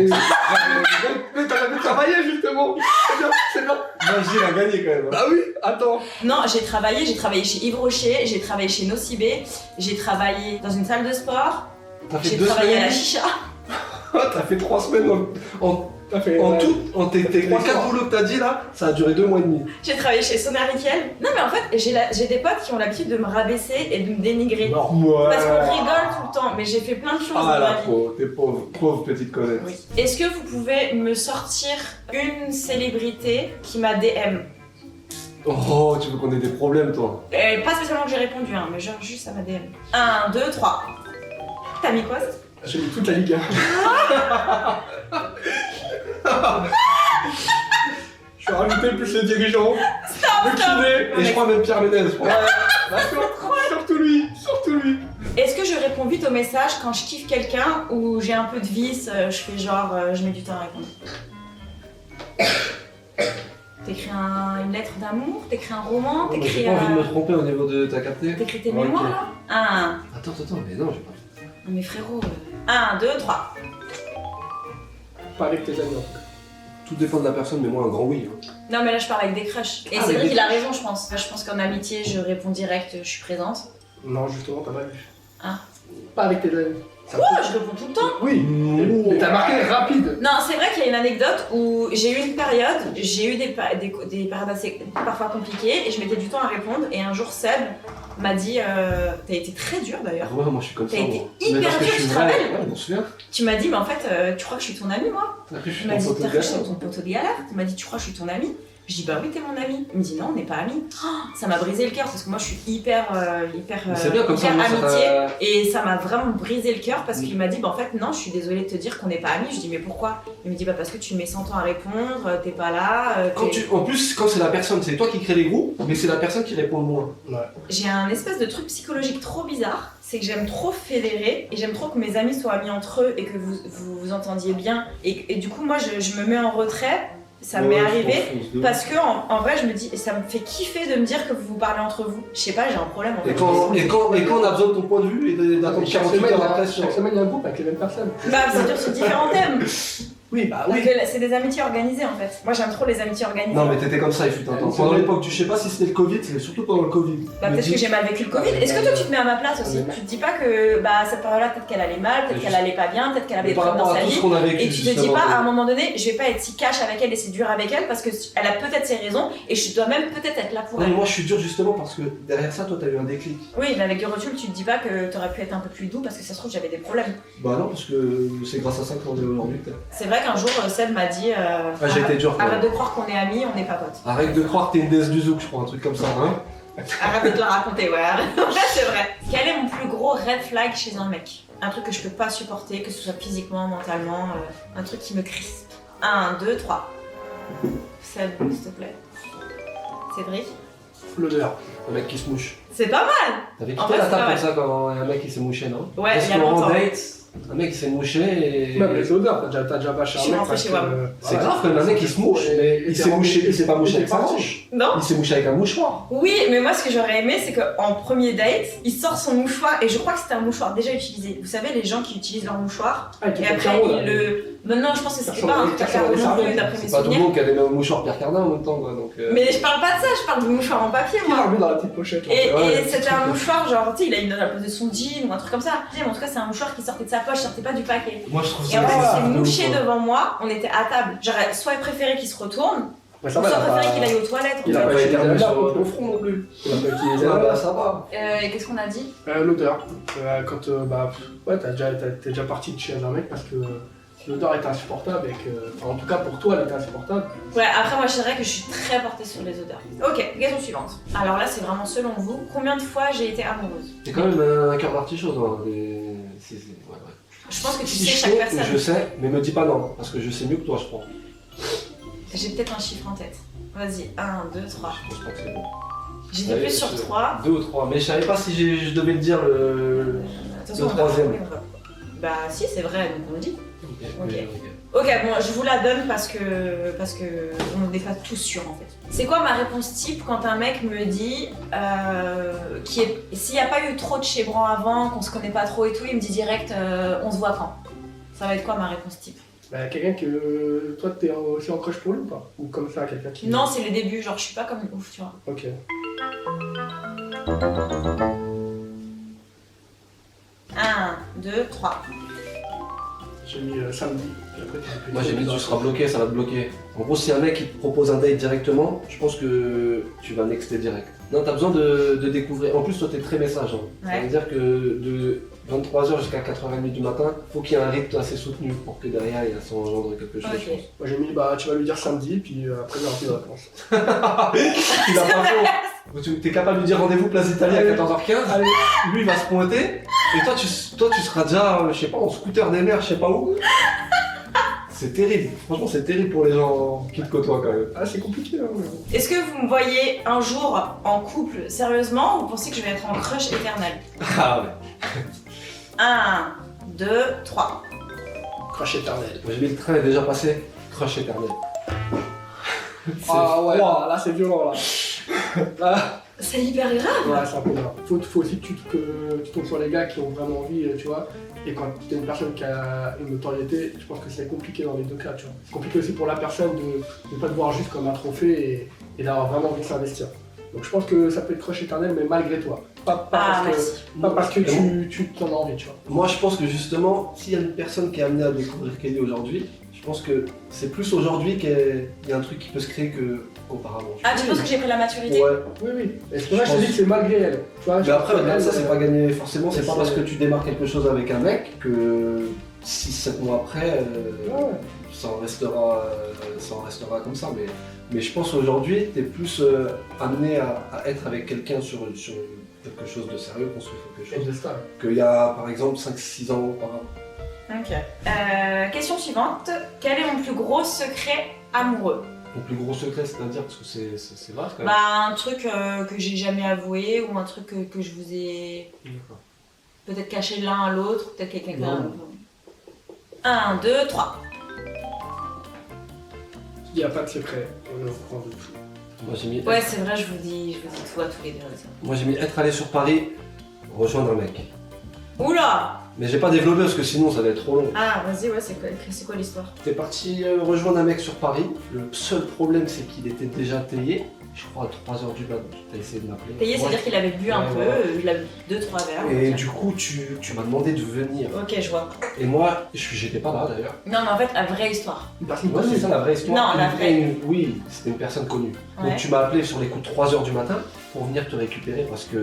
[SPEAKER 3] Mais t'as travaillé justement. C'est bien, c'est bien.
[SPEAKER 1] Vas-y, il a gagné quand même. Hein.
[SPEAKER 3] Ah oui, attends.
[SPEAKER 2] Non, j'ai travaillé chez Yves Rocher, j'ai travaillé chez Nocibé, j'ai travaillé dans une salle de sport,
[SPEAKER 1] T'as fait
[SPEAKER 2] j'ai
[SPEAKER 1] 2
[SPEAKER 2] travaillé à la
[SPEAKER 1] semaines.
[SPEAKER 2] chicha.
[SPEAKER 1] T'as fait 3 semaines en
[SPEAKER 3] T'as fait.
[SPEAKER 1] En tout, en tes
[SPEAKER 3] Les
[SPEAKER 1] 3-4
[SPEAKER 3] soirs.
[SPEAKER 1] boulots que t'as dit là, ça a duré 2 mois et demi.
[SPEAKER 2] J'ai travaillé chez Sonar Nickel. Non mais en fait, j'ai des potes qui ont l'habitude de me rabaisser et de me dénigrer.
[SPEAKER 3] Non.
[SPEAKER 1] Ouais.
[SPEAKER 2] Parce qu'on rigole tout le temps, mais j'ai fait plein de choses
[SPEAKER 1] Ah
[SPEAKER 2] dans ma
[SPEAKER 1] la
[SPEAKER 2] vie.
[SPEAKER 1] pauvre, t'es pauvre petite Colette.
[SPEAKER 2] Oui. Est-ce que vous pouvez me sortir une célébrité qui m'a DM?
[SPEAKER 1] Oh, tu veux qu'on ait des problèmes toi?
[SPEAKER 2] Pas spécialement que j'ai répondu, hein, mais genre juste ça m'a DM. 1, 2, 3. T'as mis quoi?
[SPEAKER 3] J'ai mis toute la Ligue 1. Je vais rajouter plus les dirigeants. Le kiné.
[SPEAKER 1] Et je crois même Pierre Ménez, je crois.
[SPEAKER 3] Surtout lui, surtout lui.
[SPEAKER 2] Est-ce que je réponds vite aux messages quand je kiffe quelqu'un ou j'ai un peu de vice, je fais genre, je mets du temps à répondre? T'écris une lettre d'amour? T'écris un roman?
[SPEAKER 1] J'ai
[SPEAKER 2] T'écris
[SPEAKER 1] pas envie de me tromper au niveau de ta capté.
[SPEAKER 2] t'écris tes
[SPEAKER 1] Ok.
[SPEAKER 2] mémoires là?
[SPEAKER 1] Attends, mais non, j'ai pas.
[SPEAKER 2] Non mais frérot. 1, 2, 3.
[SPEAKER 3] Pas avec tes amis en tout cas.
[SPEAKER 1] Tout dépend de la personne, mais moi un grand oui. Hein.
[SPEAKER 2] Non mais là je parle avec des crushs. Et
[SPEAKER 3] Ah,
[SPEAKER 2] c'est
[SPEAKER 3] avec
[SPEAKER 2] vrai
[SPEAKER 3] des
[SPEAKER 2] qu'il a raison je pense. Je pense qu'en amitié je réponds direct, je suis présente.
[SPEAKER 3] Non, justement, t'as mal vu.
[SPEAKER 2] Ah.
[SPEAKER 3] Pas avec tes amis. Ça
[SPEAKER 2] Ouais, je réponds tout le temps.
[SPEAKER 3] Oui. Mais t'as marqué rapide.
[SPEAKER 2] Non, c'est vrai qu'il y a une anecdote où j'ai eu une période, j'ai eu des périodes assez parfois compliquées et je mettais du temps à répondre. Et un jour, Seb m'a dit, t'as été très dur d'ailleurs.
[SPEAKER 1] Ouais, moi je suis comme
[SPEAKER 2] T'as
[SPEAKER 1] ça.
[SPEAKER 2] été
[SPEAKER 1] moi.
[SPEAKER 2] hyper
[SPEAKER 1] Mais parce que
[SPEAKER 2] dur,
[SPEAKER 1] je suis
[SPEAKER 2] tu te
[SPEAKER 1] vrai.
[SPEAKER 2] rappelles
[SPEAKER 1] Ouais, je m'en souviens.
[SPEAKER 2] Tu m'as dit, mais en fait, tu crois que je suis ton ami, moi?
[SPEAKER 1] Après, je
[SPEAKER 2] Il
[SPEAKER 1] suis
[SPEAKER 2] m'a
[SPEAKER 1] ton
[SPEAKER 2] dit,
[SPEAKER 1] poteau
[SPEAKER 2] t'as
[SPEAKER 1] de
[SPEAKER 2] cru que je
[SPEAKER 1] galère.
[SPEAKER 2] suis ton poteau de galère? Il m'a dit, tu crois que je suis ton ami? Je dis, bah oui, t'es mon ami. Il me dit, non, on n'est pas amis. Oh, ça m'a brisé le cœur parce que moi, je suis hyper
[SPEAKER 1] Mais c'est bien comme ça,
[SPEAKER 2] hyper
[SPEAKER 1] moi, ça
[SPEAKER 2] amitié.
[SPEAKER 1] t'a-
[SPEAKER 2] Et ça m'a vraiment brisé le cœur parce qu'il m'a dit, bah en fait, non, je suis désolée de te dire qu'on n'est pas amis. Je dis, mais pourquoi? Il me dit, bah parce que tu mets 100 ans à répondre, t'es pas là.
[SPEAKER 1] En plus, quand c'est la personne, c'est toi qui crée les groupes, mais c'est la personne qui répond le moins.
[SPEAKER 2] J'ai un espèce de truc psychologique trop bizarre, c'est que j'aime trop fédérer et j'aime trop que mes amis soient amis entre eux et que vous entendiez bien. Et du coup, moi, je me mets en retrait, ça m'est arrivé. Parce que en vrai, je me dis, ça me fait kiffer de me dire que vous vous parlez entre vous. Je sais pas, j'ai un problème en fait.
[SPEAKER 1] Et quand on a besoin de ton point de vue et d'attendre
[SPEAKER 3] Chaque
[SPEAKER 1] 48
[SPEAKER 3] semaine,
[SPEAKER 1] heures après
[SPEAKER 3] chaque semaine, il y a un groupe avec les mêmes personnes.
[SPEAKER 2] Bah, ça dure sur différents thèmes.
[SPEAKER 3] Oui, bah
[SPEAKER 2] Parce que c'est des amitiés organisées en fait. Moi, j'aime trop les amitiés organisées.
[SPEAKER 1] Non, mais t'étais comme ça, il fut un temps. Pendant l'époque, je sais pas si c'était le Covid, c'est surtout pendant le Covid.
[SPEAKER 2] Bah, peut-être que j'ai mal vécu le Covid. Est-ce que toi tu te mets à ma place aussi? Tu te dis pas que bah cette période-là, peut-être qu'elle allait mal, peut-être qu'elle allait pas bien, peut-être qu'elle avait
[SPEAKER 1] Mais
[SPEAKER 2] des
[SPEAKER 1] par
[SPEAKER 2] problèmes
[SPEAKER 1] rapport
[SPEAKER 2] dans
[SPEAKER 1] à
[SPEAKER 2] sa
[SPEAKER 1] tout ce
[SPEAKER 2] vie.
[SPEAKER 1] qu'on a vécu,
[SPEAKER 2] Et tu te dis
[SPEAKER 1] justement,
[SPEAKER 2] pas à un moment donné, je vais pas être si cash avec elle et c'est dur avec elle parce que elle a peut-être ses raisons et je dois même peut-être être là pour
[SPEAKER 1] Non,
[SPEAKER 2] elle.
[SPEAKER 1] mais moi je suis dur justement parce que derrière ça, toi t'as eu un déclic.
[SPEAKER 2] Oui, mais avec du recul, tu te dis pas que t'aurais pu être un peu plus doux parce que ça se trouve j'avais des problèmes.
[SPEAKER 1] Bah non, parce que c'est grâce à ça qu'on est aujourd'hui. peut-être.
[SPEAKER 2] C'est vrai qu'un jour Seb m'a dit
[SPEAKER 1] j'ai été dur, quand
[SPEAKER 2] arrête
[SPEAKER 1] même.
[SPEAKER 2] de croire qu'on est amis, on n'est pas potes.
[SPEAKER 1] Arrête de croire que t'es une déesse du zouk, je crois, un truc comme ça, hein.
[SPEAKER 2] Arrête de te la raconter, ouais. C'est vrai. Quel est mon plus gros red flag chez un mec? Un truc que je peux pas supporter, que ce soit physiquement, mentalement, un truc qui me crispe. 1, 2, 3. Seb, s'il te plaît. Cédric?
[SPEAKER 3] l'odeur.
[SPEAKER 1] Un mec qui se mouche.
[SPEAKER 2] C'est pas mal!
[SPEAKER 1] T'avais
[SPEAKER 2] En
[SPEAKER 1] quitté
[SPEAKER 2] vrai,
[SPEAKER 1] la
[SPEAKER 2] c'est
[SPEAKER 1] table
[SPEAKER 2] pas
[SPEAKER 1] comme ça quand il y a un mec qui s'est mouché, non?
[SPEAKER 2] Ouais, il y a
[SPEAKER 1] Restaurant,
[SPEAKER 2] longtemps.
[SPEAKER 1] date. Un mec il s'est mouché et.
[SPEAKER 3] Même les odeurs, t'as déjà bâché
[SPEAKER 2] Je suis
[SPEAKER 3] un mec.
[SPEAKER 2] rentrée
[SPEAKER 3] parce
[SPEAKER 2] chez
[SPEAKER 3] que,
[SPEAKER 2] moi.
[SPEAKER 1] C'est grave quand même un mec il se mouche, mais il s'est mouché, il s'est pas mouché avec sa manche.
[SPEAKER 2] Non?
[SPEAKER 1] Il s'est mouché avec un mouchoir.
[SPEAKER 2] Oui, mais moi ce que j'aurais aimé, c'est qu'en premier date, il sort son mouchoir, et je crois que c'était un mouchoir déjà utilisé. Vous savez, les gens qui utilisent leur mouchoir,
[SPEAKER 3] Ah,
[SPEAKER 2] et après il le. Maintenant, je pense que c'était pas un Pierre Cardin non plus, d'après mes
[SPEAKER 1] C'est pas tout le
[SPEAKER 2] souvenirs.
[SPEAKER 1] monde qui a des mêmes mouchoirs Pierre Cardin en même temps quoi donc.
[SPEAKER 2] Mais je parle pas de ça, je parle du mouchoir en papier,
[SPEAKER 3] Qui l'a
[SPEAKER 2] moi.
[SPEAKER 3] remis dans la petite pochette là.
[SPEAKER 2] Et,
[SPEAKER 1] Ouais,
[SPEAKER 2] et c'était un mouchoir, genre, tu sais, il a une à la place de son jean ou un truc comme ça. Mais en tout cas, c'est un mouchoir qui sortait de sa poche, sortait pas du paquet.
[SPEAKER 1] Moi je trouve
[SPEAKER 2] Et
[SPEAKER 1] ça.
[SPEAKER 2] en fait, il
[SPEAKER 1] ça
[SPEAKER 2] s'est
[SPEAKER 1] de ouf,
[SPEAKER 2] mouché
[SPEAKER 1] quoi.
[SPEAKER 2] devant moi, on était à table. J'aurais soit préféré qu'il se retourne,
[SPEAKER 3] Mais
[SPEAKER 2] ou
[SPEAKER 3] ça va,
[SPEAKER 2] soit
[SPEAKER 3] il a
[SPEAKER 2] préféré
[SPEAKER 3] pas-
[SPEAKER 2] qu'il aille aux toilettes.
[SPEAKER 3] Il a
[SPEAKER 1] Il a
[SPEAKER 3] pas
[SPEAKER 1] pas
[SPEAKER 3] été
[SPEAKER 1] éternué
[SPEAKER 3] là,
[SPEAKER 1] sur
[SPEAKER 3] non
[SPEAKER 1] ton front non plus.
[SPEAKER 3] Il a pas utilisé
[SPEAKER 1] Ah
[SPEAKER 3] la
[SPEAKER 1] bah ça va.
[SPEAKER 2] Et qu'est-ce qu'on a dit?
[SPEAKER 3] L'odeur. Quand ouais, t'es déjà parti de chez un mec parce que l'odeur est insupportable et que, enfin, en tout cas pour toi, elle est insupportable.
[SPEAKER 2] Ouais, après, moi, je dirais que je suis très portée sur les odeurs. Ok, question suivante. Alors là, c'est vraiment selon vous. Combien de fois j'ai été amoureuse?
[SPEAKER 1] C'est quand même un cœur d'artichaut toi. Ouais.
[SPEAKER 2] Je pense que tu
[SPEAKER 1] Si
[SPEAKER 2] sais
[SPEAKER 1] je
[SPEAKER 2] chaque
[SPEAKER 1] sais,
[SPEAKER 2] personne.
[SPEAKER 1] je sais, mais me dis pas non, parce que je sais mieux que toi je crois.
[SPEAKER 2] J'ai peut-être un chiffre en tête. Vas-y, 1, 2, 3.
[SPEAKER 1] Je pense pas que c'est bon.
[SPEAKER 2] J'étais
[SPEAKER 1] Ouais,
[SPEAKER 2] plus sur
[SPEAKER 1] c'est
[SPEAKER 2] 3.
[SPEAKER 1] 2 ou 3, mais je savais pas si je devais le dire le.
[SPEAKER 2] Attention,
[SPEAKER 1] le
[SPEAKER 2] on va-
[SPEAKER 1] troisième.
[SPEAKER 2] oui, on va- Bah si, c'est vrai, donc on le dit.
[SPEAKER 1] Ok.
[SPEAKER 2] Ok, bon, je vous la donne parce que on n'est pas tous sûrs en fait. C'est quoi ma réponse type quand un mec me dit s'il n'y a pas eu trop de chébran avant, qu'on se connaît pas trop et tout, il me dit direct on se voit quand? Ça va être quoi ma réponse type?
[SPEAKER 3] Bah, quelqu'un que toi t'es aussi en crush pour lui ou pas? Ou comme ça, quelqu'un qui.
[SPEAKER 2] Non, c'est le début, genre je suis pas comme une ouf, tu vois.
[SPEAKER 3] Ok.
[SPEAKER 2] 1, 2, 3.
[SPEAKER 3] J'ai mis samedi. Puis après, t'as fait
[SPEAKER 1] Moi j'ai
[SPEAKER 3] trop
[SPEAKER 1] mis tu
[SPEAKER 3] bizarre.
[SPEAKER 1] seras bloqué, ça va te bloquer. En gros, si un mec il te propose un date directement, je pense que tu vas nexter direct. Non, t'as besoin de découvrir. En plus, toi t'es très message. Hein. Ça
[SPEAKER 2] Ouais.
[SPEAKER 1] veut dire que de 23h jusqu'à 4h30 du matin, faut qu'il y ait un rythme assez soutenu pour que derrière il s'engendre quelque chose.
[SPEAKER 2] Ok.
[SPEAKER 1] je pense.
[SPEAKER 3] Moi j'ai mis bah tu vas lui dire samedi puis après il aura plus de réponse.
[SPEAKER 1] Il a pas faux. Tu es capable de lui dire rendez-vous place d'Italie à 14h15.
[SPEAKER 3] Allez.
[SPEAKER 1] Lui il va se pointer. Et toi tu seras déjà, je sais pas, en scooter des mers, je sais pas où. C'est terrible. Franchement, c'est terrible pour les gens qui te côtoient quand même.
[SPEAKER 3] Ah c'est compliqué hein. Mais bon.
[SPEAKER 2] Est-ce que vous me voyez un jour en couple sérieusement ou vous pensez que je vais être en crush éternel?
[SPEAKER 1] Ah ouais.
[SPEAKER 2] 1, 2, 3.
[SPEAKER 3] Crush éternel.
[SPEAKER 1] J'ai mis le train est déjà passé. Crush éternel.
[SPEAKER 3] Ah ouais,
[SPEAKER 1] froid.
[SPEAKER 3] là c'est violent là. Là,
[SPEAKER 2] C'est hyper grave.
[SPEAKER 3] ouais, c'est un peu grave. Faut aussi que tu tombes sur les gars qui ont vraiment envie, tu vois. Et quand t'es une personne qui a une notoriété, je pense que c'est compliqué dans les deux cas, tu vois. C'est compliqué aussi pour la personne de ne pas te voir juste comme un trophée et d'avoir vraiment envie de s'investir. Donc je pense que ça peut être crush éternel, mais malgré toi. Pas
[SPEAKER 2] Ah,
[SPEAKER 3] parce que
[SPEAKER 2] merci.
[SPEAKER 3] tu t'en as envie, tu vois.
[SPEAKER 1] Moi, je pense que justement, s'il y a une personne qui est amenée à découvrir Kelly aujourd'hui, je pense que c'est plus aujourd'hui qu'il y a un truc qui peut se créer qu'auparavant.
[SPEAKER 2] Ah, tu penses que j'ai pris la maturité?
[SPEAKER 1] Ouais.
[SPEAKER 3] Oui, oui. Et c'est pour ça que je te dis que c'est malgré elle. Tu vois,
[SPEAKER 1] Mais après, au-delà de ça,
[SPEAKER 3] elle,
[SPEAKER 1] c'est pas gagné forcément. C'est pas
[SPEAKER 3] c'est-
[SPEAKER 1] parce que tu démarres quelque chose avec un mec que 6-7 mois après,
[SPEAKER 3] Ouais.
[SPEAKER 1] ça en restera comme ça. Mais je pense aujourd'hui, t'es plus amené à être avec quelqu'un sur quelque chose de sérieux, construire quelque
[SPEAKER 3] Et
[SPEAKER 1] chose,
[SPEAKER 3] de ça.
[SPEAKER 1] qu'il y a par exemple 5-6 ans auparavant.
[SPEAKER 2] Ok. Question suivante. Quel est mon plus gros secret amoureux?
[SPEAKER 1] Ton plus gros secret, c'est-à-dire, parce que c'est vaste quand même.
[SPEAKER 2] Bah, un truc que j'ai jamais avoué ou un truc que je vous ai
[SPEAKER 1] D'accord.
[SPEAKER 2] peut-être caché l'un à l'autre, peut-être quelqu'un.
[SPEAKER 1] Non.
[SPEAKER 2] 1, 2, 3.
[SPEAKER 3] Il n'y a pas de secret. On est au courant de tout.
[SPEAKER 1] Moi j'ai mis,
[SPEAKER 2] Ouais, c'est vrai, je vous dis tout à tous les deux.
[SPEAKER 1] moi, j'ai mis être allé sur Paris, rejoindre un mec.
[SPEAKER 2] Oula!
[SPEAKER 1] Mais j'ai pas développé parce que sinon ça va être trop long.
[SPEAKER 2] Ah, vas-y, ouais, c'est quoi l'histoire?
[SPEAKER 1] T'es parti rejoindre un mec sur Paris. Le seul problème, c'est qu'il était déjà taillé. Je crois à 3h du matin. T'as essayé de m'appeler.
[SPEAKER 2] Payé, c'est-à-dire qu'il avait bu un
[SPEAKER 1] Ouais,
[SPEAKER 2] peu,
[SPEAKER 1] ouais.
[SPEAKER 2] il a bu 2-3 verres.
[SPEAKER 1] Et
[SPEAKER 2] ok.
[SPEAKER 1] du coup, tu m'as demandé de venir.
[SPEAKER 2] Ok, je vois.
[SPEAKER 1] Et moi, j'étais pas là d'ailleurs.
[SPEAKER 2] Non, mais en fait, la vraie histoire.
[SPEAKER 3] Une personne
[SPEAKER 1] Ouais, c'est
[SPEAKER 3] connue.
[SPEAKER 1] ça la vraie histoire.
[SPEAKER 2] Non, la vraie.
[SPEAKER 1] Oui, c'était une personne connue.
[SPEAKER 2] Ouais.
[SPEAKER 1] Donc tu m'as appelé sur les coups de 3h du matin pour venir te récupérer parce que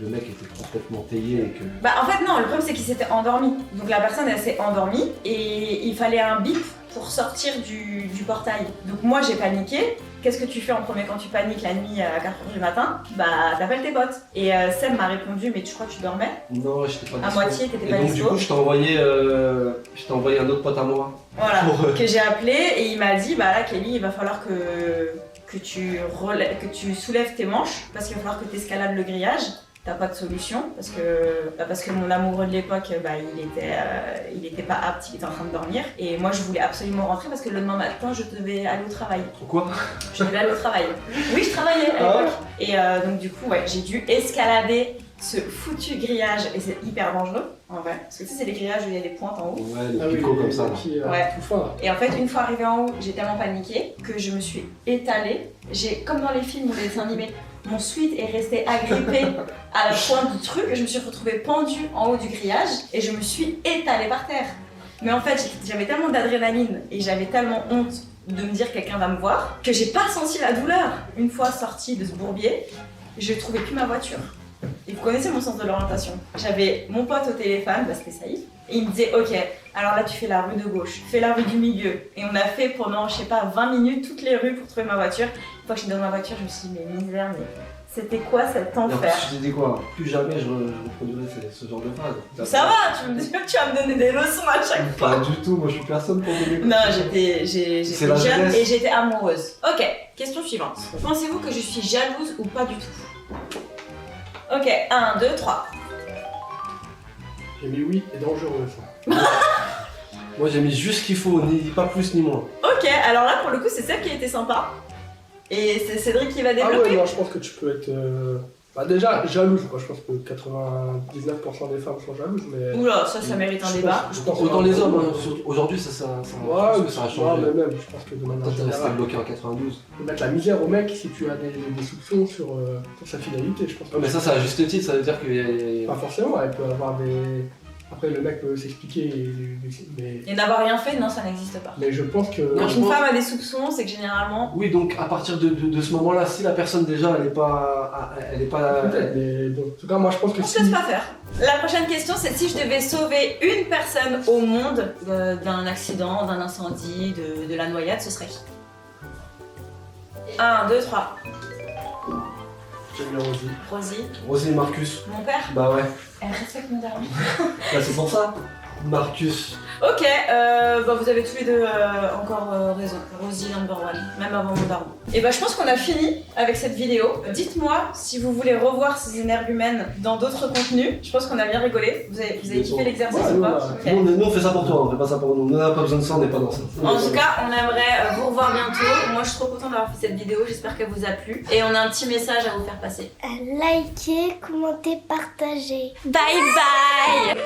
[SPEAKER 1] le mec était complètement taillé et que.
[SPEAKER 2] Bah, en fait, non, le problème, c'est qu'il s'était endormi. Donc, la personne, elle s'est endormie et il fallait un bip pour sortir du portail. Donc, moi, j'ai paniqué. Qu'est-ce que tu fais en premier quand tu paniques la nuit à 4h du matin? Bah, t'appelles tes potes. Et Seb m'a répondu, mais tu crois que tu dormais?
[SPEAKER 1] Non, j'étais pas
[SPEAKER 2] À
[SPEAKER 1] dispo.
[SPEAKER 2] moitié, t'étais
[SPEAKER 1] Et
[SPEAKER 2] pas
[SPEAKER 1] donc du
[SPEAKER 2] dispo.
[SPEAKER 1] coup, je t'ai envoyé un autre pote à moi.
[SPEAKER 2] Voilà,
[SPEAKER 1] Pour,
[SPEAKER 2] que j'ai appelé et il m'a dit, bah là, Kelly, il va falloir que tu soulèves tes manches parce qu'il va falloir que tu escalades le grillage. t'as pas de solution parce que mon amoureux de l'époque, il était pas apte, il était en train de dormir. Et moi, je voulais absolument rentrer parce que le lendemain matin, je devais aller au travail.
[SPEAKER 1] Pourquoi?
[SPEAKER 2] Je devais aller au travail. Oui, je travaillais à l'époque. Et donc du coup, ouais, j'ai dû escalader ce foutu grillage et c'est hyper dangereux en vrai. Parce que tu sais, c'est les grillages où il y a des pointes en haut.
[SPEAKER 1] Ouais, les picots comme ça. Là.
[SPEAKER 2] Ouais.
[SPEAKER 3] Tout fin, là.
[SPEAKER 2] Et en fait, une fois arrivée en haut, j'ai tellement paniqué que je me suis étalée. Comme dans les films ou les dessins animés, mon sweat est resté agrippé à la pointe du truc et je me suis retrouvée pendue en haut du grillage et je me suis étalée par terre. Mais en fait, j'avais tellement d'adrénaline et j'avais tellement honte de me dire que quelqu'un va me voir que j'ai pas senti la douleur. Une fois sortie de ce bourbier, je trouvais plus ma voiture. Et vous connaissez mon sens de l'orientation. J'avais mon pote au téléphone, c'était Saïf, et il me disait ok, alors là tu fais la rue de gauche, fais la rue du milieu. Et on a fait pendant, je sais pas, 20 minutes toutes les rues pour trouver ma voiture. Une fois que je suis dans ma voiture, je me suis dit mais misère, mais c'était quoi cet enfer?
[SPEAKER 1] Je t'ai dit quoi? Plus jamais je reproduirai ce genre de phrase.
[SPEAKER 2] Ça va, tu vas me donner des leçons à chaque fois.
[SPEAKER 1] Pas du tout, moi je suis personne pour donner.
[SPEAKER 2] Non, j'étais jeune et j'étais amoureuse. Ok, question suivante. Pensez-vous que je suis jalouse ou pas du tout? Ok, 1, 2, 3.
[SPEAKER 3] J'ai mis oui et dangereux.
[SPEAKER 1] Moi j'ai mis juste ce qu'il faut, ni pas plus ni moins.
[SPEAKER 2] Ok, alors là pour le coup c'est celle qui a été sympa. Et c'est Cédric qui va développer.
[SPEAKER 3] Ah ouais, non, je pense que tu peux être déjà jalouse, quoi. Je pense que 99% des femmes sont jalouses, mais.
[SPEAKER 2] Oula, ça mérite un débat.
[SPEAKER 3] Je pense
[SPEAKER 1] Autant les hommes, hein, aujourd'hui ça
[SPEAKER 3] ouais,
[SPEAKER 1] ça a changé.
[SPEAKER 3] ouais, mais même, je pense que de manière
[SPEAKER 1] Toi t'es resté
[SPEAKER 3] générale,
[SPEAKER 1] bloqué en 92.
[SPEAKER 3] faut mettre la misère au mec si tu as des soupçons sur sa fidélité, je pense.
[SPEAKER 1] Ouais, mais ça c'est à juste titre, ça veut dire qu'il y a...
[SPEAKER 3] Pas forcément, elle peut avoir des. Après, le mec peut s'expliquer, mais.
[SPEAKER 2] Et n'avoir rien fait, non, ça n'existe pas.
[SPEAKER 3] Mais je pense que.
[SPEAKER 2] Quand
[SPEAKER 1] je
[SPEAKER 2] une
[SPEAKER 1] pense-
[SPEAKER 2] femme a des soupçons, c'est que généralement.
[SPEAKER 1] Oui, donc à partir de ce moment-là, si la personne déjà elle est pas.
[SPEAKER 3] Peut-être, mais bon, en tout cas, moi je pense que
[SPEAKER 2] On se
[SPEAKER 3] si.
[SPEAKER 2] laisse pas faire. La prochaine question, c'est si je devais sauver une personne au monde d'un accident, d'un incendie, de la noyade, ce serait qui? 1, 2, 3.
[SPEAKER 3] J'ai mis Rosie.
[SPEAKER 2] Rosie,
[SPEAKER 1] Rosie et Marcus.
[SPEAKER 2] mon père,
[SPEAKER 1] Bah ouais.
[SPEAKER 2] elle respecte mon dernier.
[SPEAKER 1] Bah c'est pour ça. Marcus.
[SPEAKER 2] Ok, vous avez tous les deux encore raison. Rosie number one, même avant mon daron. Et je pense qu'on a fini avec cette vidéo. Dites-moi si vous voulez revoir ces énergumènes dans d'autres contenus. Je pense qu'on a bien rigolé. Vous avez kiffé l'exercice
[SPEAKER 3] Ouais,
[SPEAKER 2] ou pas?
[SPEAKER 3] nous,
[SPEAKER 2] Ok.
[SPEAKER 1] Nous on fait ça pour toi, on fait pas ça pour nous. Nous on n'a pas besoin de ça, on n'est pas dans ça.
[SPEAKER 2] En tout cas, on aimerait vous revoir bientôt. Moi, je suis trop contente d'avoir fait cette vidéo. J'espère qu'elle vous a plu. Et on a un petit message à vous faire passer.
[SPEAKER 5] Likez, commentez, partagez.
[SPEAKER 2] Bye bye.